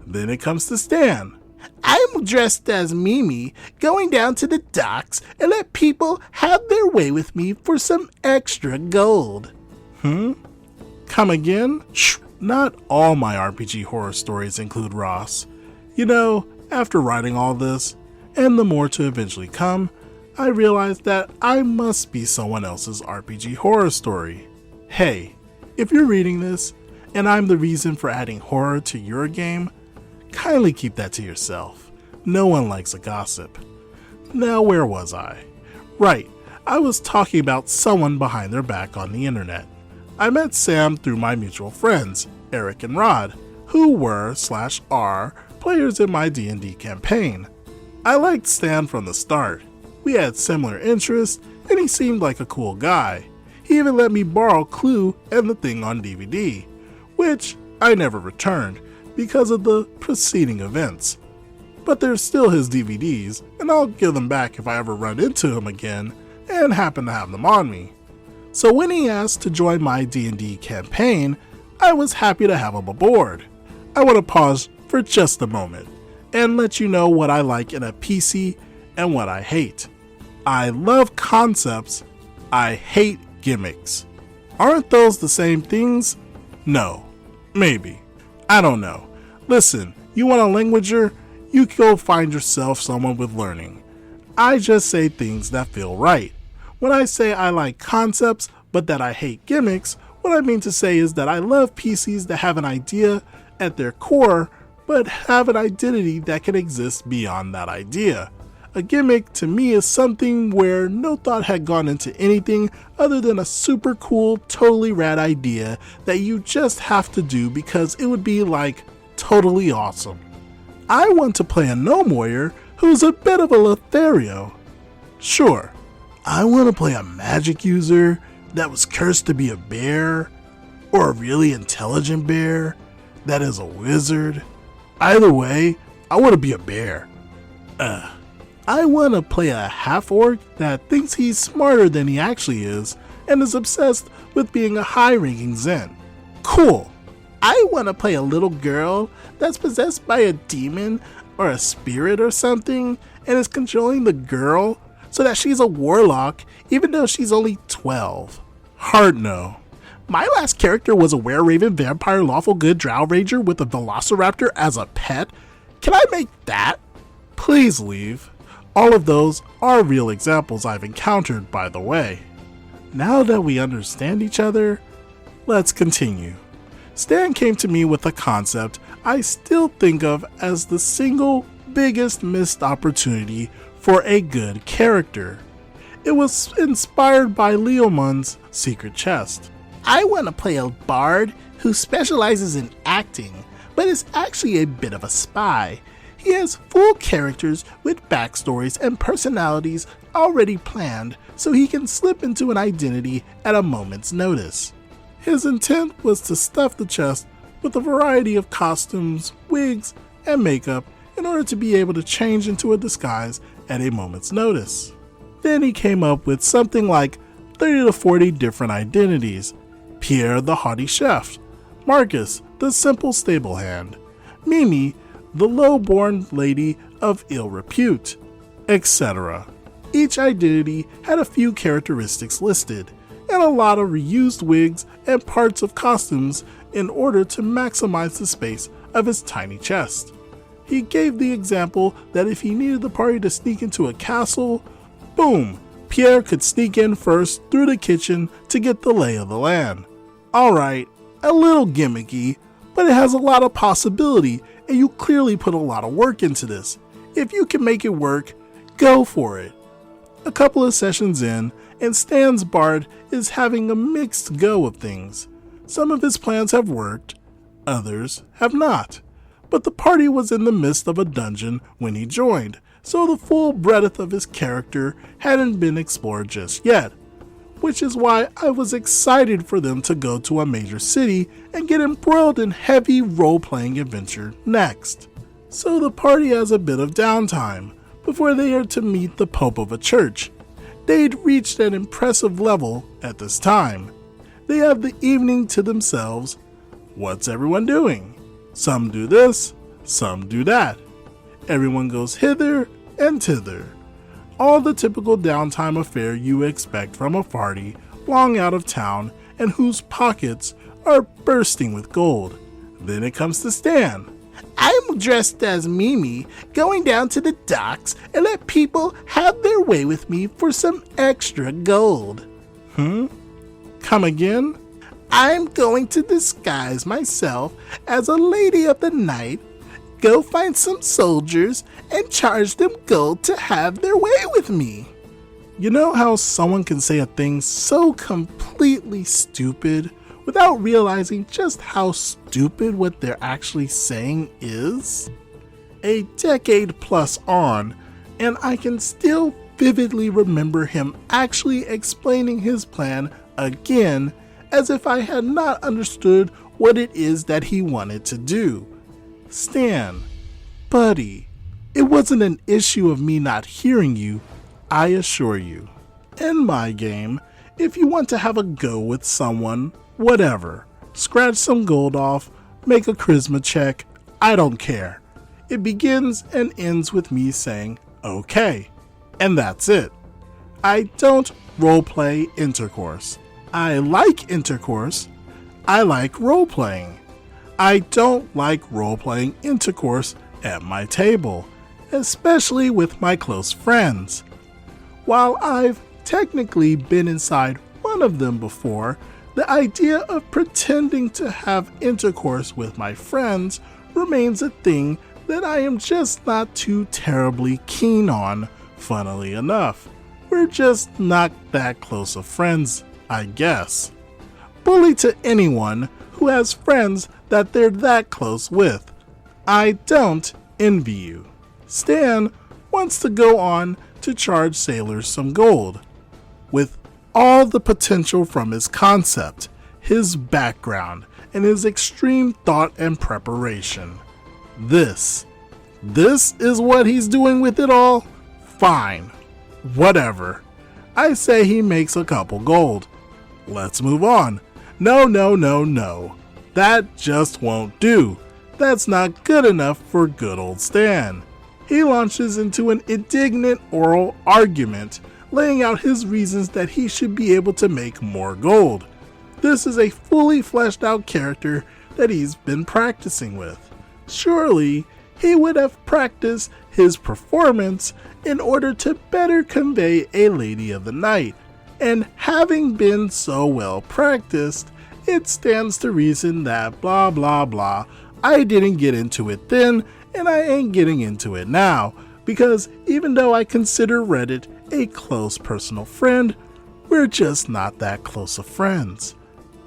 Then it comes to Stan. I'm dressed as Mimi, going down to the docks and let people have their way with me for some extra gold. Come again? Shh. Not all my RPG horror stories include Ross. You know, after writing all this, and the more to eventually come, I realized that I must be someone else's RPG horror story. Hey, if you're reading this, and I'm the reason for adding horror to your game, kindly keep that to yourself. No one likes a gossip. Now where was I? Right, I was talking about someone behind their back on the internet. I met Sam through my mutual friends, Eric and Rod, who were/are players in my D&D campaign. I liked Stan from the start. We had similar interests, and he seemed like a cool guy. He even let me borrow Clue and The Thing on DVD, which I never returned because of the preceding events. But they're still his DVDs, and I'll give them back if I ever run into him again and happen to have them on me. So when he asked to join my D&D campaign, I was happy to have him aboard. I want to pause for just a moment and let you know what I like in a PC and what I hate. I love concepts. I hate gimmicks. Aren't those the same things? No. Maybe. I don't know. Listen, you want a languager? You go find yourself someone with learning. I just say things that feel right. When I say I like concepts, but that I hate gimmicks, what I mean to say is that I love PCs that have an idea at their core, but have an identity that can exist beyond that idea. A gimmick to me is something where no thought had gone into anything other than a super cool, totally rad idea that you just have to do because it would be like totally awesome. I want to play a gnome warrior who's a bit of a Lothario. Sure, I want to play a magic user that was cursed to be a bear, or a really intelligent bear that is a wizard. Either way, I want to be a bear. I want to play a half-orc that thinks he's smarter than he actually is and is obsessed with being a high-ranking Zen. Cool. I want to play a little girl that's possessed by a demon or a spirit or something and is controlling the girl so that she's a warlock even though she's only 12. Hard no. My last character was a were-raven vampire lawful good drow ranger with a velociraptor as a pet. Can I make that? Please leave. All of those are real examples I've encountered, by the way. Now that we understand each other, let's continue. Stan came to me with a concept I still think of as the single biggest missed opportunity for a good character. It was inspired by Leomund's Secret Chest. I want to play a bard who specializes in acting, but is actually a bit of a spy. He has full characters with backstories and personalities already planned, so he can slip into an identity at a moment's notice. His intent was to stuff the chest with a variety of costumes, wigs, and makeup in order to be able to change into a disguise at a moment's notice. Then he came up with something like 30 to 40 different identities. Pierre the haughty chef, Marcus the simple stable hand, Mimi the low-born lady of ill repute, etc. Each identity had a few characteristics listed, and a lot of reused wigs and parts of costumes in order to maximize the space of his tiny chest. He gave the example that if he needed the party to sneak into a castle, boom, Pierre could sneak in first through the kitchen to get the lay of the land. Alright, a little gimmicky, but it has a lot of possibility, and you clearly put a lot of work into this. If you can make it work, go for it. A couple of sessions in, and Stan's bard is having a mixed go of things. Some of his plans have worked, others have not. But the party was in the midst of a dungeon when he joined, so the full breadth of his character hadn't been explored just yet, which is why I was excited for them to go to a major city and get embroiled in heavy role-playing adventure next. So the party has a bit of downtime before they are to meet the Pope of a church. They'd reached an impressive level at this time. They have the evening to themselves. What's everyone doing? Some do this, Some do that. Everyone goes hither and thither. All the typical downtime affair you expect from a party long out of town and whose pockets are bursting with gold. Then it comes to Stan. I'm dressed as Mimi, going down to the docks and let people have their way with me for some extra gold. Come again? I'm going to disguise myself as a lady of the night, go find some soldiers, and charge them gold to have their way with me. You know how someone can say a thing so completely stupid without realizing just how stupid what they're actually saying is? A decade plus on, and I can still vividly remember him actually explaining his plan again as if I had not understood what it is that he wanted to do. Stan, buddy, it wasn't an issue of me not hearing you, I assure you. In my game, if you want to have a go with someone, whatever, scratch some gold off, make a charisma check, I don't care. It begins and ends with me saying, okay, and that's it. I don't roleplay intercourse. I like intercourse. I like roleplaying. I don't like roleplaying intercourse at my table, especially with my close friends. While I've technically been inside one of them before, the idea of pretending to have intercourse with my friends remains a thing that I am just not too terribly keen on, funnily enough. We're just not that close of friends, I guess. Bully to anyone who has friends that they're that close with. I don't envy you. Stan wants to go on to charge sailors some gold. With all the potential from his concept, his background, and his extreme thought and preparation. This is what he's doing with it all? Fine. Whatever. I say he makes a couple gold. Let's move on. No. That just won't do. That's not good enough for good old Stan. He launches into an indignant oral argument, laying out his reasons that he should be able to make more gold. This is a fully fleshed out character that he's been practicing with. Surely, he would have practiced his performance in order to better convey a lady of the night, and having been so well practiced, it stands to reason that blah blah blah, I didn't get into it then, and I ain't getting into it now, because even though I consider Reddit a close personal friend, we're just not that close of friends.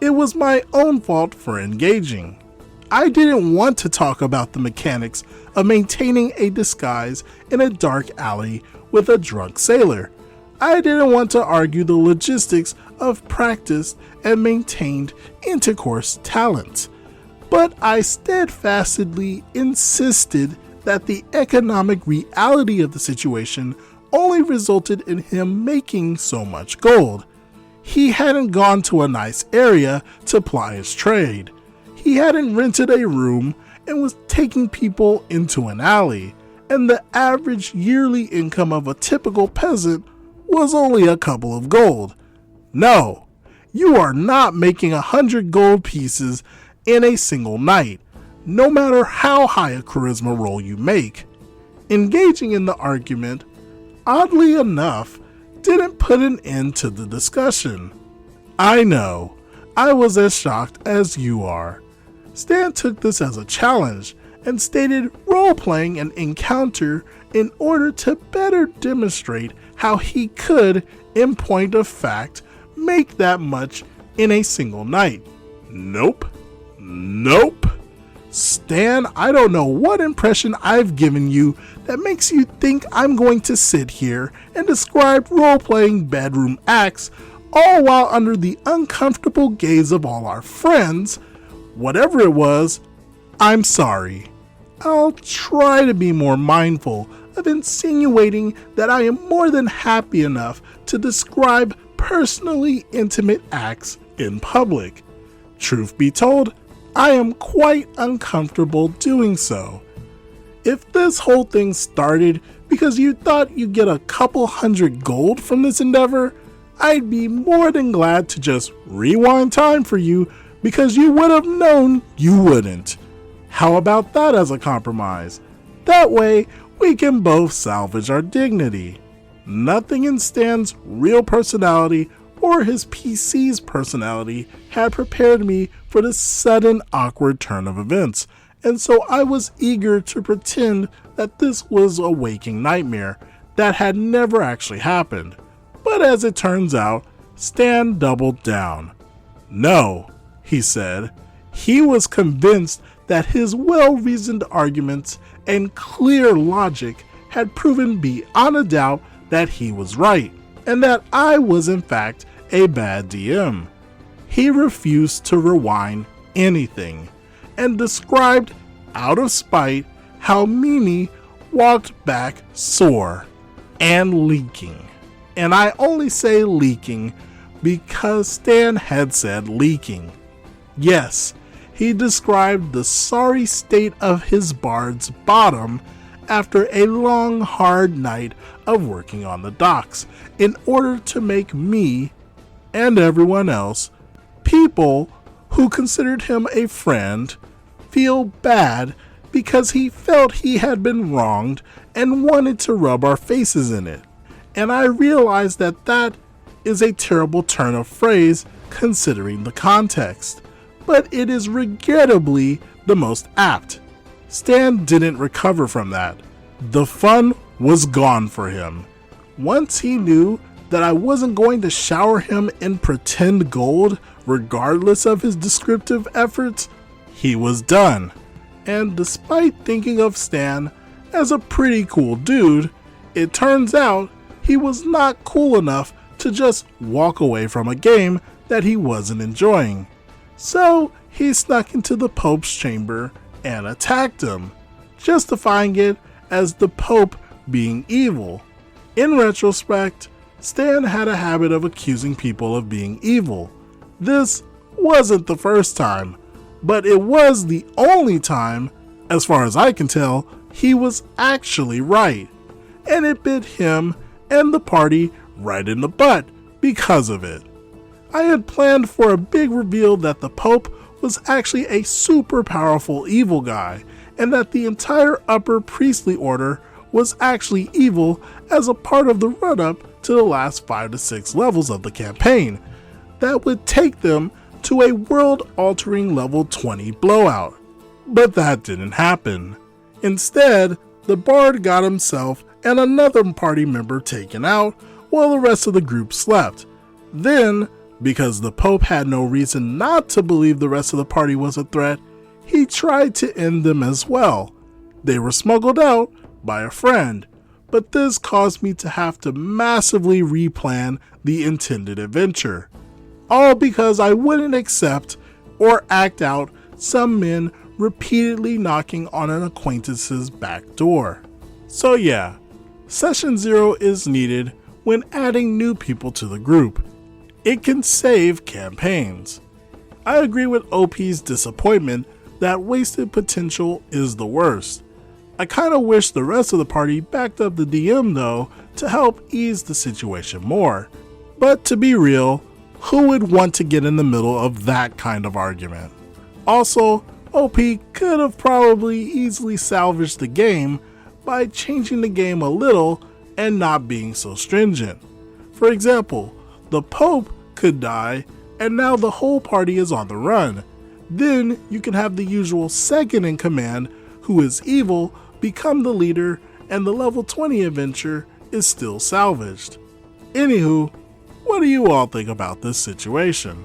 It was my own fault for engaging. I didn't want to talk about the mechanics of maintaining a disguise in a dark alley with a drunk sailor. I didn't want to argue the logistics of practiced and maintained intercourse talent. But I steadfastly insisted that the economic reality of the situation only resulted in him making so much gold. He hadn't gone to a nice area to ply his trade. He hadn't rented a room and was taking people into an alley, and the average yearly income of a typical peasant was only a couple of gold. No, you are not making 100 gold pieces in a single night, no matter how high a charisma roll you make. Engaging in the argument, oddly enough, didn't put an end to the discussion. I know, I was as shocked as you are. Stan took this as a challenge and stated role-playing an encounter in order to better demonstrate how he could, in point of fact, make that much in a single night. Nope. Stan, I don't know what impression I've given you that makes you think I'm going to sit here and describe role-playing bedroom acts, all while under the uncomfortable gaze of all our friends. Whatever it was, I'm sorry. I'll try to be more mindful of insinuating that I am more than happy enough to describe personally intimate acts in public. Truth be told, I am quite uncomfortable doing so. If this whole thing started because you thought you'd get a couple hundred gold from this endeavor, I'd be more than glad to just rewind time for you because you would have known you wouldn't. How about that as a compromise? That way, we can both salvage our dignity. Nothing in Stan's real personality or his PC's personality had prepared me for this sudden awkward turn of events, and so I was eager to pretend that this was a waking nightmare that had never actually happened. But as it turns out, Stan doubled down. No, he said. He was convinced that his well-reasoned arguments and clear logic had proven beyond a doubt that he was right, and that I was in fact a bad DM. He refused to rewind anything, and described, out of spite, how Mimi walked back sore and leaking. And I only say leaking because Stan had said leaking. Yes, he described the sorry state of his bard's bottom after a long, hard night of working on the docks in order to make me and everyone else, people who considered him a friend, feel bad because he felt he had been wronged and wanted to rub our faces in it. And I realized that that is a terrible turn of phrase considering the context, but it is regrettably the most apt. Stan didn't recover from that. The fun was gone for him. Once he knew that I wasn't going to shower him in pretend gold regardless of his descriptive efforts, he was done. And despite thinking of Stan as a pretty cool dude, it turns out he was not cool enough to just walk away from a game that he wasn't enjoying. So he snuck into the Pope's chamber and attacked him, justifying it as the Pope being evil. In retrospect, Stan had a habit of accusing people of being evil. This wasn't the first time, but it was the only time, as far as I can tell, he was actually right. And it bit him and the party right in the butt because of it. I had planned for a big reveal that the Pope was actually a super powerful evil guy, and that the entire upper priestly order was actually evil as a part of the run-up to the last 5 to 6 levels of the campaign that would take them to a world-altering level 20 blowout. But that didn't happen. Instead, the bard got himself and another party member taken out while the rest of the group slept. Then, because the Pope had no reason not to believe the rest of the party was a threat, he tried to end them as well. They were smuggled out by a friend, but this caused me to have to massively replan the intended adventure. All because I wouldn't accept or act out some men repeatedly knocking on an acquaintance's back door. So yeah, Session 0 is needed when adding new people to the group. It can save campaigns. I agree with OP's disappointment that wasted potential is the worst. I kinda wish the rest of the party backed up the DM though to help ease the situation more. But to be real, who would want to get in the middle of that kind of argument? Also, OP could have probably easily salvaged the game by changing the game a little and not being so stringent. For example, the Pope could die and now the whole party is on the run. Then you can have the usual second in command who is evil become the leader and the level 20 adventure is still salvaged. Anywho, what do you all think about this situation?